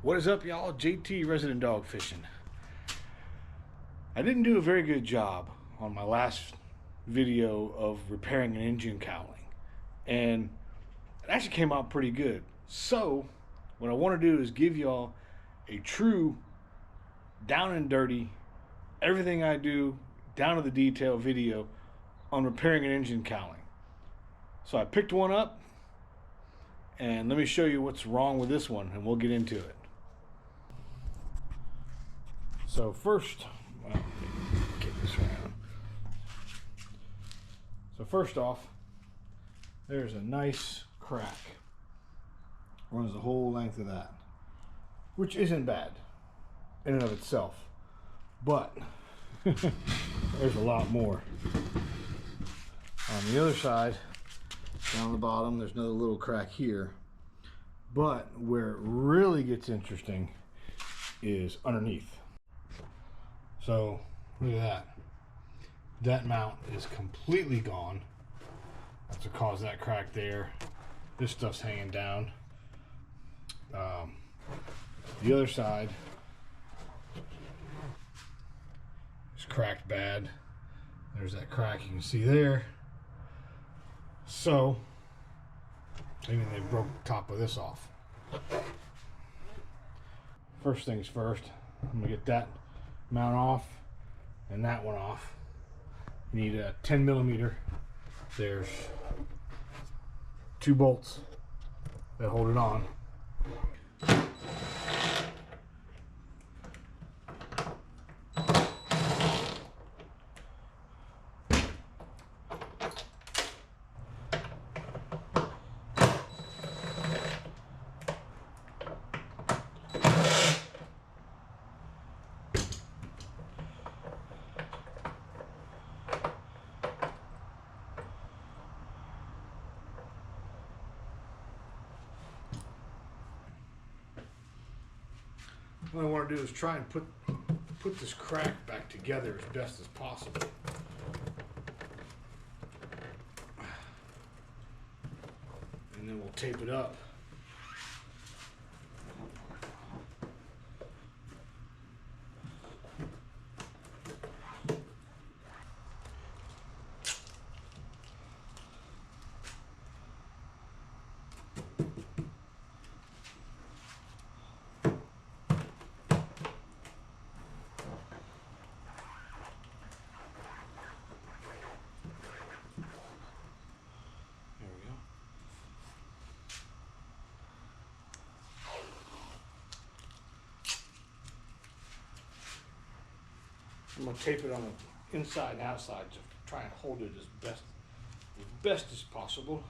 What is up, y'all? JT Resident Dog Fishing. I didn't do a very good job on my last video of repairing an engine cowling, and it actually came out pretty good. So what I want to do is give y'all a true down and dirty, everything I do down to the detail video on repairing an engine cowling. So I picked one up, and let me show you what's wrong with this one, and we'll get into it. So first, well, get this around. So first off, there's a nice crack. Runs the whole length of that, which isn't bad in and of itself, but there's a lot more. On the other side, down the bottom, there's another little crack here, but where it really gets interesting is underneath. So look at that. That mount is completely gone. That's what caused that crack there. This stuff's hanging down. The other side is cracked bad. There's that crack you can see there. So, even they broke the top of this off. First things first, I'm gonna get that mount off and that one off. You need a 10 millimeter. There's 2 bolts that hold it on. What I want to do is try and put this crack back together as best as possible. And then we'll tape it up. I'm going to tape it on the inside and outside to try and hold it as best as possible.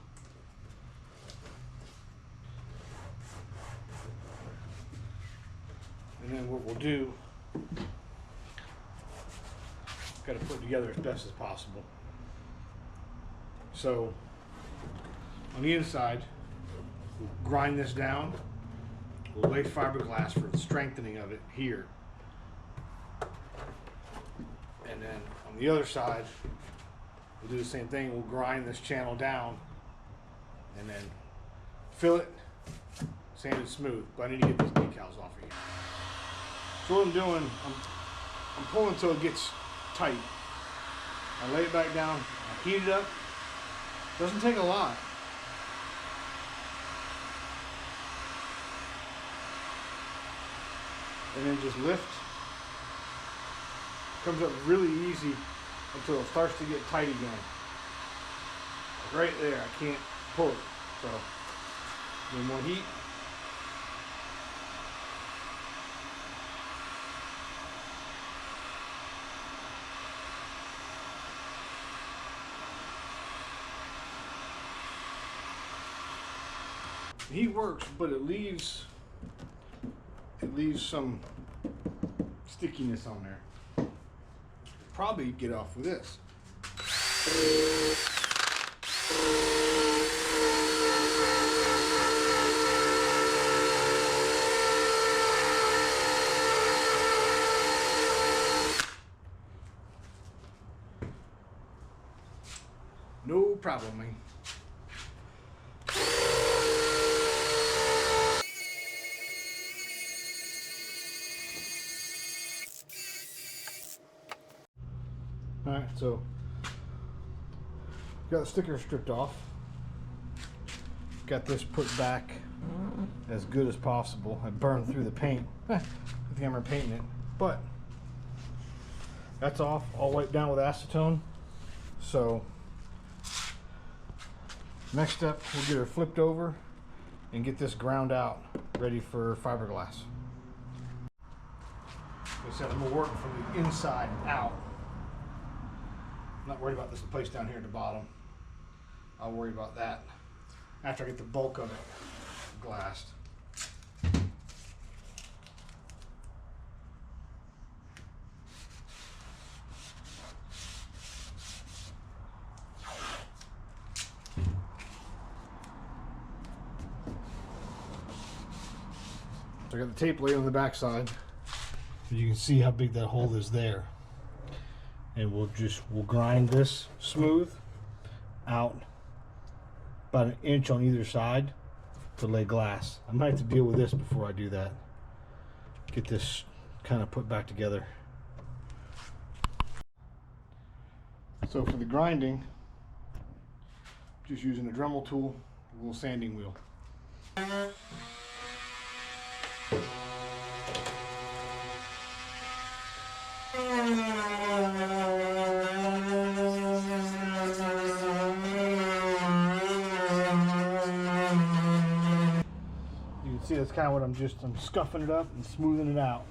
And then what we'll do, got to put it together as best as possible. So on the inside, we'll grind this down. We'll lay fiberglass for the strengthening of it here. And then on the other side, we'll do the same thing. We'll grind this channel down and then fill it, sand it smooth. But I need to get these decals off of here. So what I'm doing, I'm pulling until it gets tight. I lay it back down, I heat it up. Doesn't take a lot. And then just lift. Comes up really easy until it starts to get tight again. Right there, I can't pull it. So, a little more heat. The heat works, but it leaves some stickiness on there. Probably get off with this. No problem, man. So, got the sticker stripped off. Got this put back as good as possible. I burned through the paint. I think I'm repainting it, but that's off. All wiped down with acetone. So next step, we'll get her flipped over and get this ground out, ready for fiberglass. Like I said, I'm working from the inside out. I'm not worried about this place down here at the bottom. I'll worry about that after I get the bulk of it glassed. So I got the tape laid on the back side. You can see how big that hole is there. And we'll grind this smooth out about an inch on either side to lay glass. I might have to deal with this before I do that. Get this kind of put back together. So for the grinding, just using a Dremel tool, a little sanding wheel. See, that's kind of what I'm scuffing it up and smoothing it out.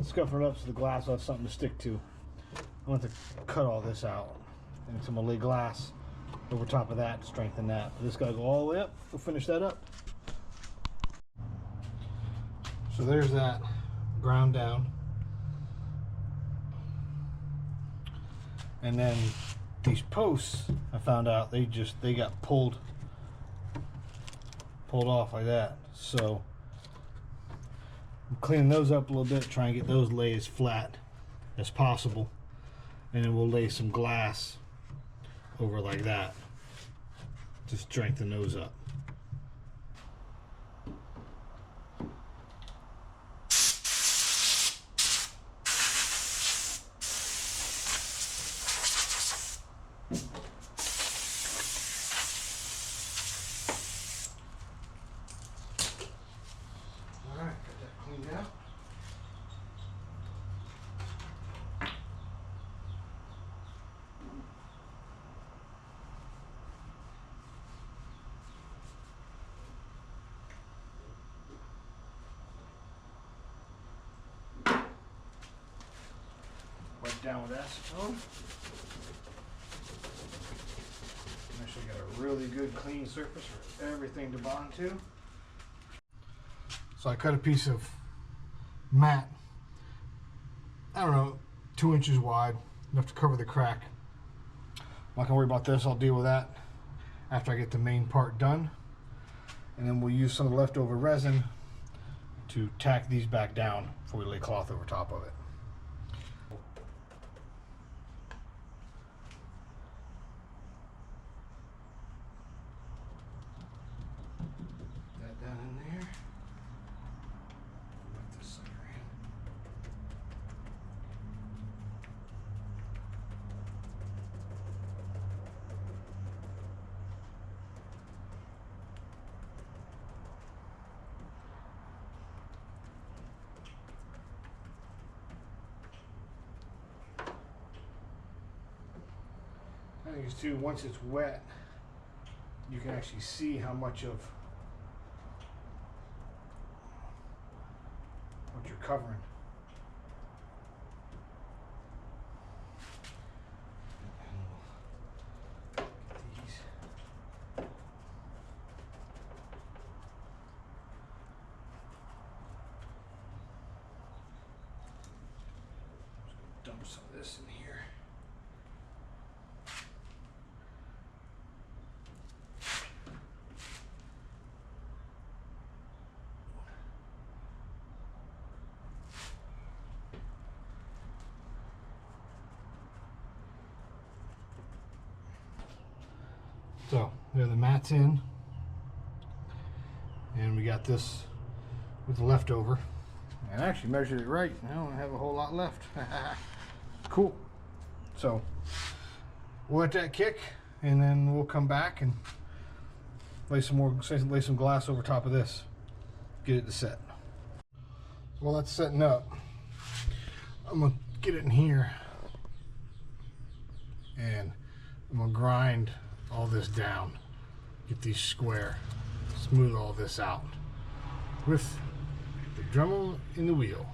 Scuffing it up so the glass will have something to stick to. I want to cut all this out. And so I'm gonna lay glass over top of that to strengthen that. But this gotta go all the way up. We'll finish that up. So there's that ground down. And then these posts, I found out they got pulled off like that. So I'm cleaning those up a little bit, try and get those laid as flat as possible, and then we'll lay some glass over like that to strengthen those up. Down with acetone. Actually got a really good clean surface for everything to bond to. So I cut a piece of mat, I don't know, 2 inches wide, enough to cover the crack. I'm not gonna worry about this, I'll deal with that after I get the main part done. And then we'll use some of the leftover resin to tack these back down before we lay cloth over top of it. I think it's too, once it's wet, you can actually see how much of what you're covering. Dump some of this in here. So there the mat's in, and we got this with the leftover. And I actually measured it right. I don't have a whole lot left. Cool. So we'll let that kick, and then we'll come back and lay some glass over top of this, get it to set. While that's setting up, I'm gonna get it in here, and I'm gonna grind all this down, get these square, smooth all this out with the Dremel in the wheel.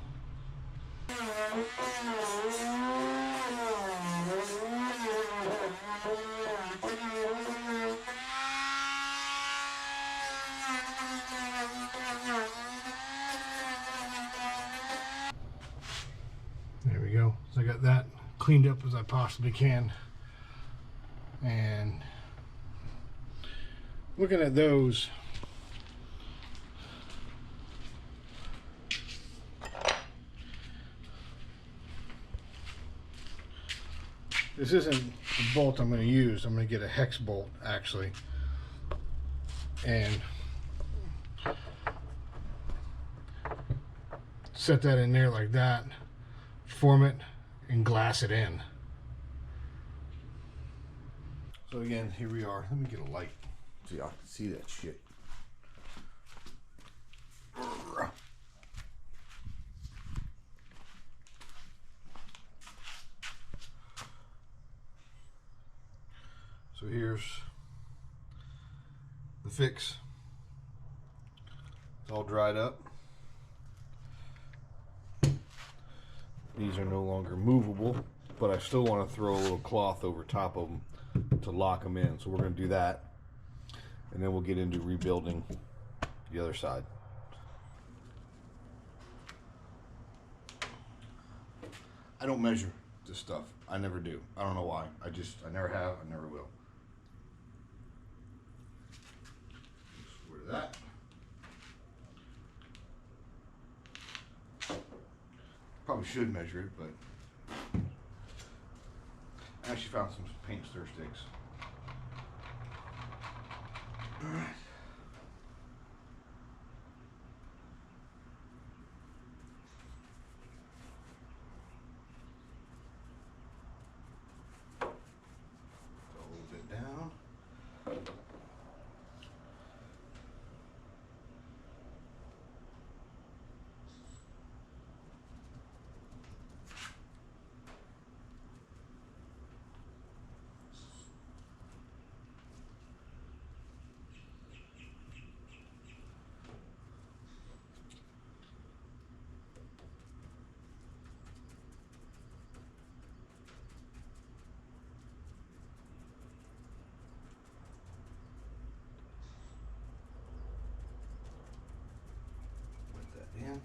There we go. So I got that cleaned up as I possibly can. And looking at those, this isn't the bolt I'm going to use. I'm going to get a hex bolt actually, and set that in there like that, form it, and glass it in. So again, here we are. Let me get a light so y'all can see that shit. So here's the fix. It's all dried up. These are no longer movable, but I still want to throw a little cloth over top of them to lock them in. So we're going to do that, and then we'll get into rebuilding the other side. I don't measure this stuff. I never do. I don't know why. I never have. I never will. Square that. Probably should measure it, but I actually found some paint stir sticks. All right. Go a little bit down. In.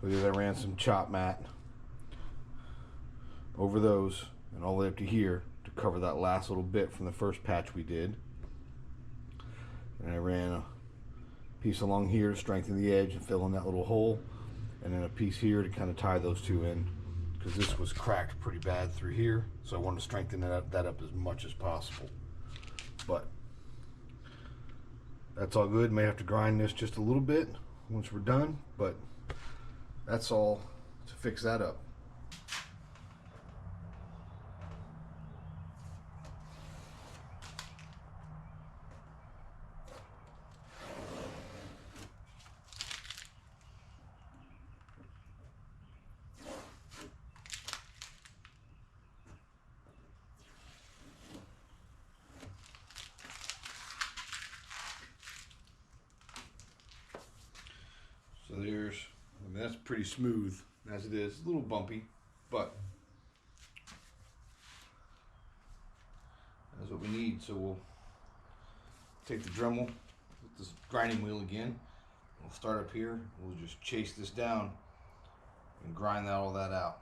Because I ran some chop mat over those and all the way up to here to cover that last little bit from the first patch we did. And I ran a piece along here to strengthen the edge and fill in that little hole, and then a piece here to kind of tie those two in, because this was cracked pretty bad through here, so I wanted to strengthen that up as much as possible. But that's all good. May have to grind this just a little bit once we're done, but that's all to fix that up. that's pretty smooth as it is. A little bumpy, but that's what we need. So we'll take the Dremel with this grinding wheel again. We'll start up here. We'll just chase this down and grind all that out.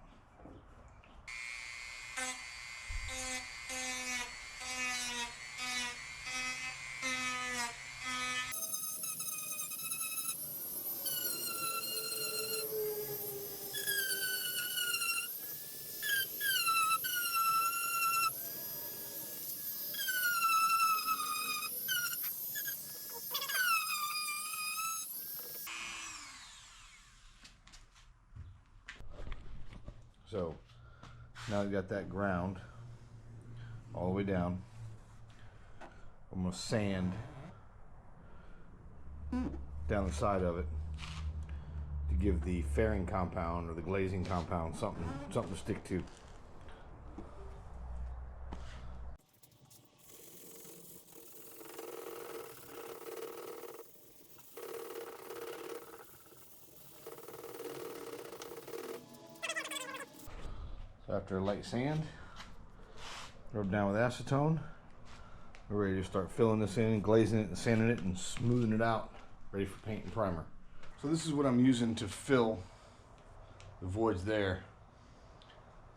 So now I've got that ground all the way down. I'm going to sand down the side of it to give the fairing compound or the glazing compound something to stick to. So after a light sand, rub down with acetone, we're ready to start filling this in, glazing it and sanding it and smoothing it out, ready for paint and primer. So this is what I'm using to fill the voids there.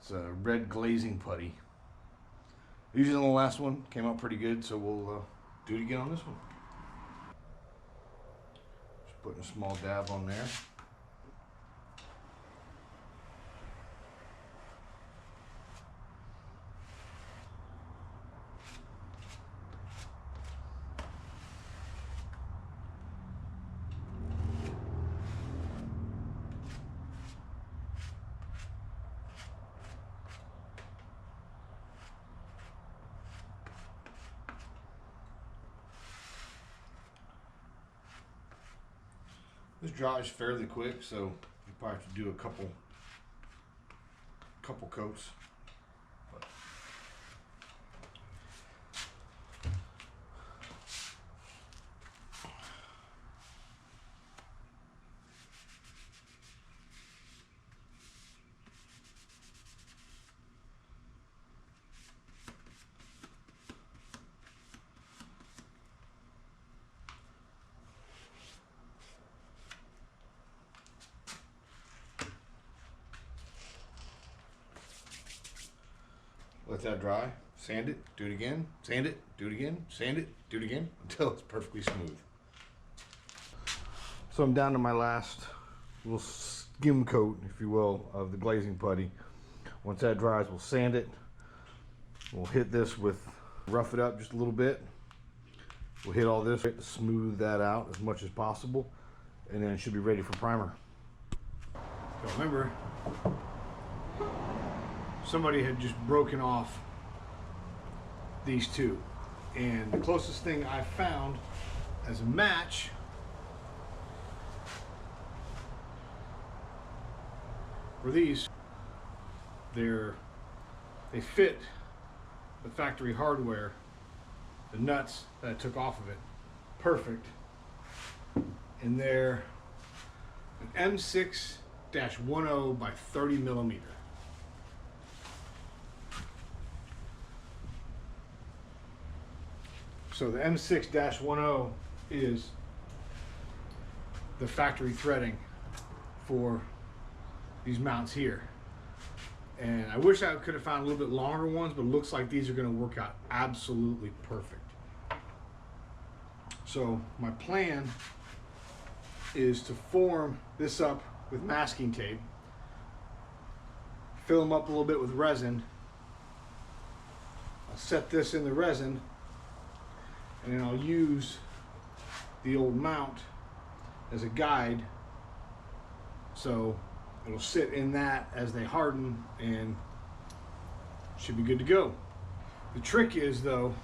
It's a red glazing putty. Using the last one, came out pretty good, so we'll do it again on this one. Just putting a small dab on there. This dries fairly quick, so you probably have to do a couple coats. Let that dry, sand it, do it again, sand it, do it again, sand it, do it again, until it's perfectly smooth. So I'm down to my last little skim coat, if you will, of the glazing putty. Once that dries, we'll sand it. We'll hit this with, rough it up just a little bit. We'll hit all this to smooth that out as much as possible, and then it should be ready for primer. So remember, somebody had just broken off these two, and the closest thing I found as a match were these. They fit the factory hardware, the nuts that I took off of it, perfect, and they're an M6-10 by 30 millimeter. So the M6-10 is the factory threading for these mounts here. And I wish I could have found a little bit longer ones, but it looks like these are going to work out absolutely perfect. So my plan is to form this up with masking tape, fill them up a little bit with resin. I'll set this in the resin, and then I'll use the old mount as a guide, so it'll sit in that as they harden and should be good to go. The trick is, though,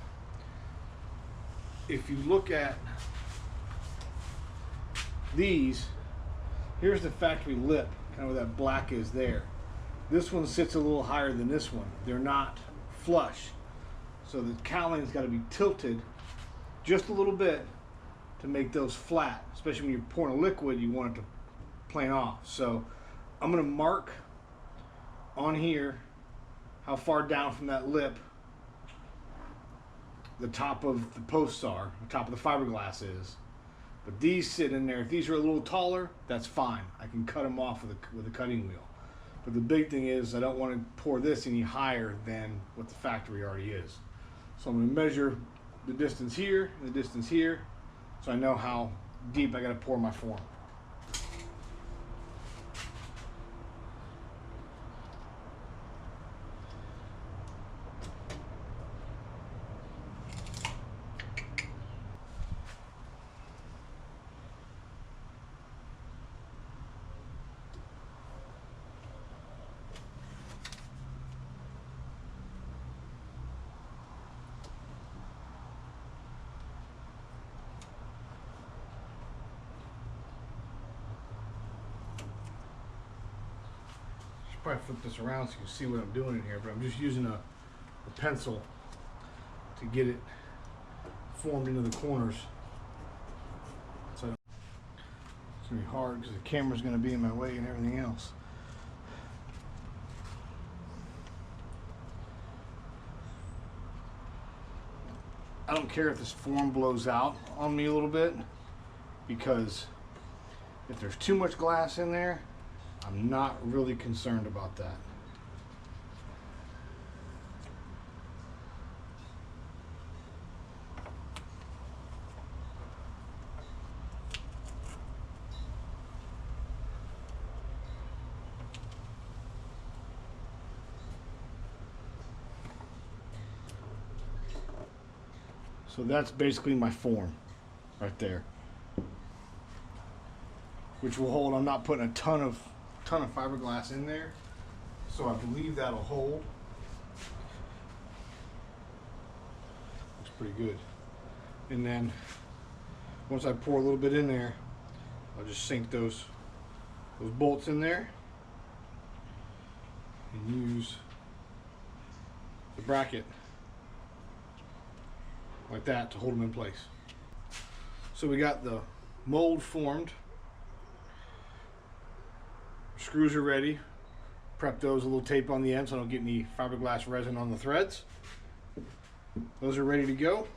if you look at these, here's the factory lip, kind of where that black is there. This one sits a little higher than this one. They're not flush, so the cowling's got to be tilted just a little bit to make those flat. Especially when you're pouring a liquid, you want it to playing off. So I'm going to mark on here how far down from that lip the top of the posts are, the top of the fiberglass is. But these sit in there. If these are a little taller, that's fine. I can cut them off with a cutting wheel. But the big thing is I don't want to pour this any higher than what the factory already is. So I'm going to measure the distance here and the distance here, so I know how deep I got to pour my form. Probably flip this around so you can see what I'm doing in here, but I'm just using a pencil to get it formed into the corners. So it's going to be hard because the camera's going to be in my way and everything else. I don't care if this form blows out on me a little bit, because if there's too much glass in there, I'm not really concerned about that. So that's basically my form right there, which will hold. I'm not putting a ton of fiberglass in there, so I believe that'll hold. Looks pretty good. And then once I pour a little bit in there, I'll just sink those bolts in there and use the bracket like that to hold them in place. So we got the mold formed. Screws are ready. Prep those, a little tape on the end so I don't get any fiberglass resin on the threads. Those are ready to go.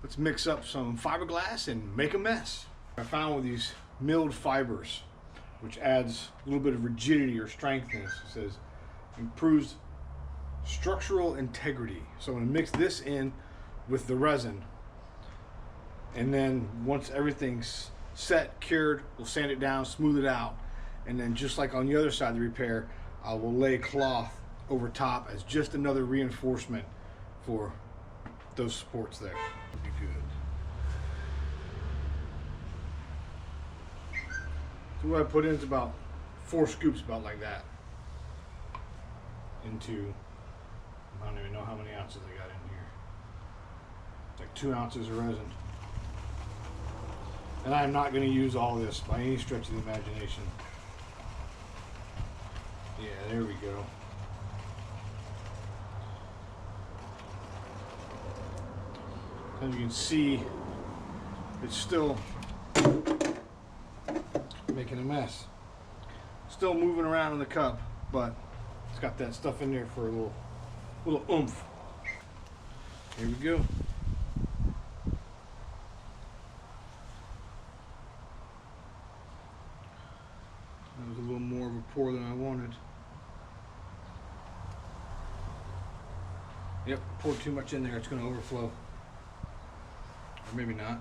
Let's mix up some fiberglass and make a mess. I found with these milled fibers, which adds a little bit of rigidity or strengthness. It says improves structural integrity. So I'm going to mix this in with the resin, and then once everything's set, cured, we'll sand it down, smooth it out. And then just like on the other side of the repair, I will lay cloth over top as just another reinforcement for those supports there. That'd be good. So what I put in is about 4 scoops, about like that, into, I don't even know how many ounces I got in here. It's like 2 ounces of resin. And I'm not going to use all this by any stretch of the imagination. Yeah, there we go. As you can see, it's still making a mess. Still moving around in the cup, but it's got that stuff in there for a little oomph. Here we go. That was a little more of a pour than I wanted. Yep, poured too much in there, it's going to overflow. Or maybe not.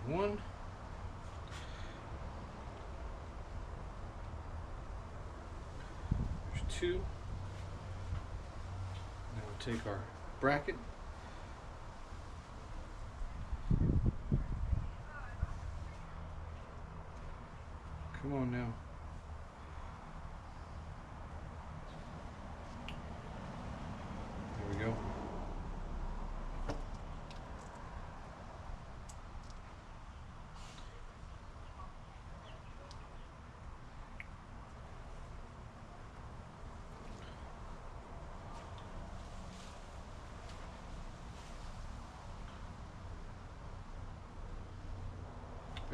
There's 1. There's 2. Now we'll take our bracket. Come on now. There we go.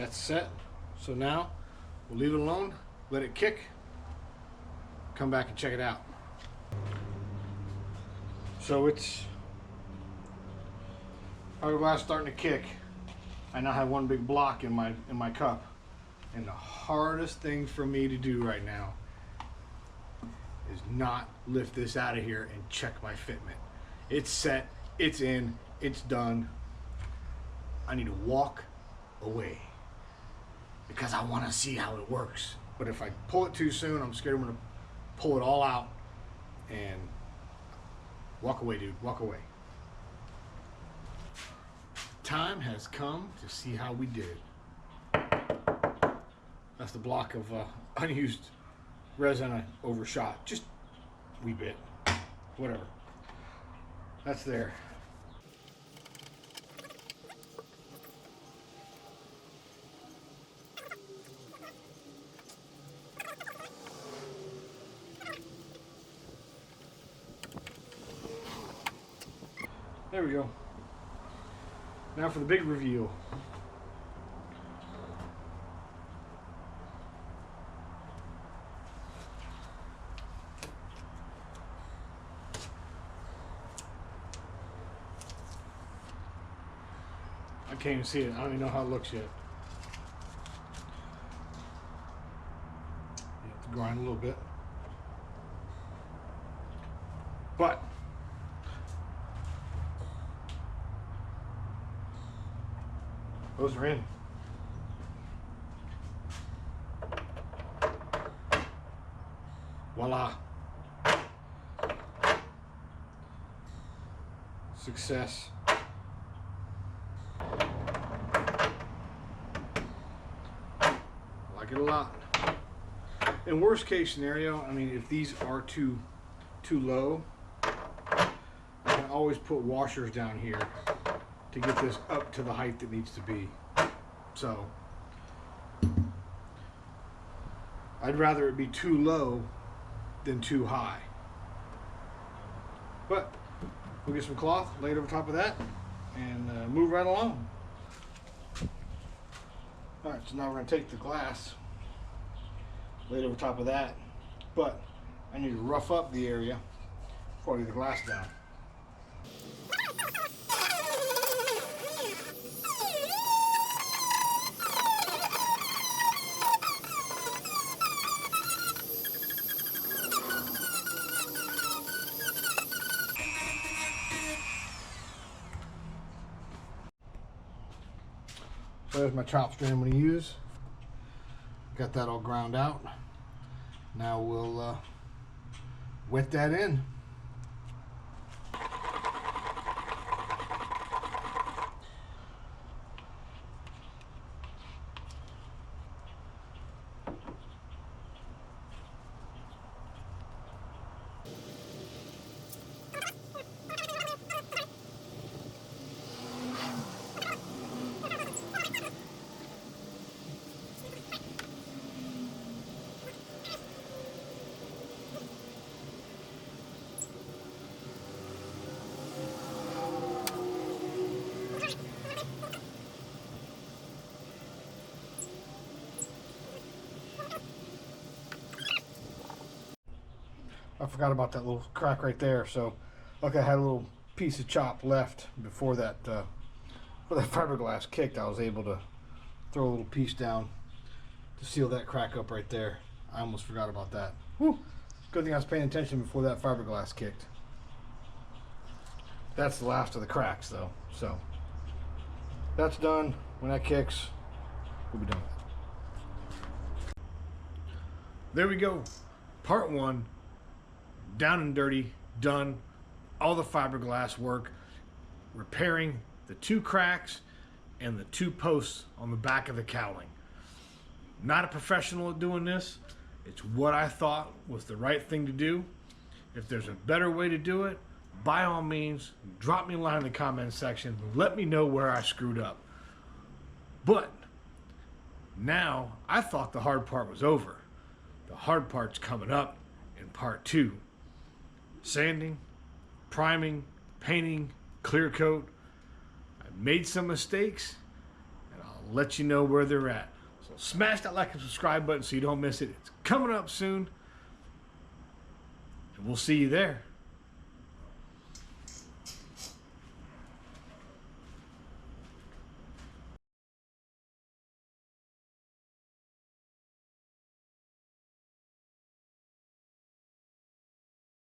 That's set. So now we'll leave it alone, let it kick, come back and check it out. So it's fiberglass starting to kick. I now have one big block in my cup. And the hardest thing for me to do right now is not lift this out of here and check my fitment. It's set, it's in, it's done. I need to walk away because I want to see how it works. But if I pull it too soon, I'm scared I'm going to pull it all out and walk away, dude, walk away. Time has come to see how we did. That's the block of unused resin I overshot. Just a wee bit. Whatever. That's there. There we go. Now for the big reveal. I can't even see it. I don't even know how it looks yet. You have to grind a little bit. But those are in. Voila. Success. Like it a lot. In worst case scenario, I mean, if these are too low, I can always put washers down here to get this up to the height that needs to be. So I'd rather it be too low than too high. But we'll get some cloth, lay it over top of that, and move right along. All right, so now we're going to take the glass, lay it over top of that, but I need to rough up the area before I lay the glass down. So there's my chop string I'm going to use. Got that all ground out. Now we'll wet that in. I forgot about that little crack right there. So, like, I had a little piece of chop left before that fiberglass kicked. I was able to throw a little piece down to seal that crack up right there. I almost forgot about that. Whew. Good thing I was paying attention before that fiberglass kicked. That's the last of the cracks, though. So that's done. When that kicks, we'll be done with it. There we go. Part 1. Down and dirty, done. All the fiberglass work, repairing the 2 cracks and the 2 posts on the back of the cowling. Not a professional at doing this. It's what I thought was the right thing to do. If there's a better way to do it, by all means, drop me a line in the comment section. Let me know where I screwed up. But now I thought the hard part was over. The hard part's coming up in part 2. Sanding, priming, painting, clear coat. I made some mistakes, and a let you know where they're at. So smash that like and subscribe button so you don't miss it. It's coming up soon. And we'll see you there.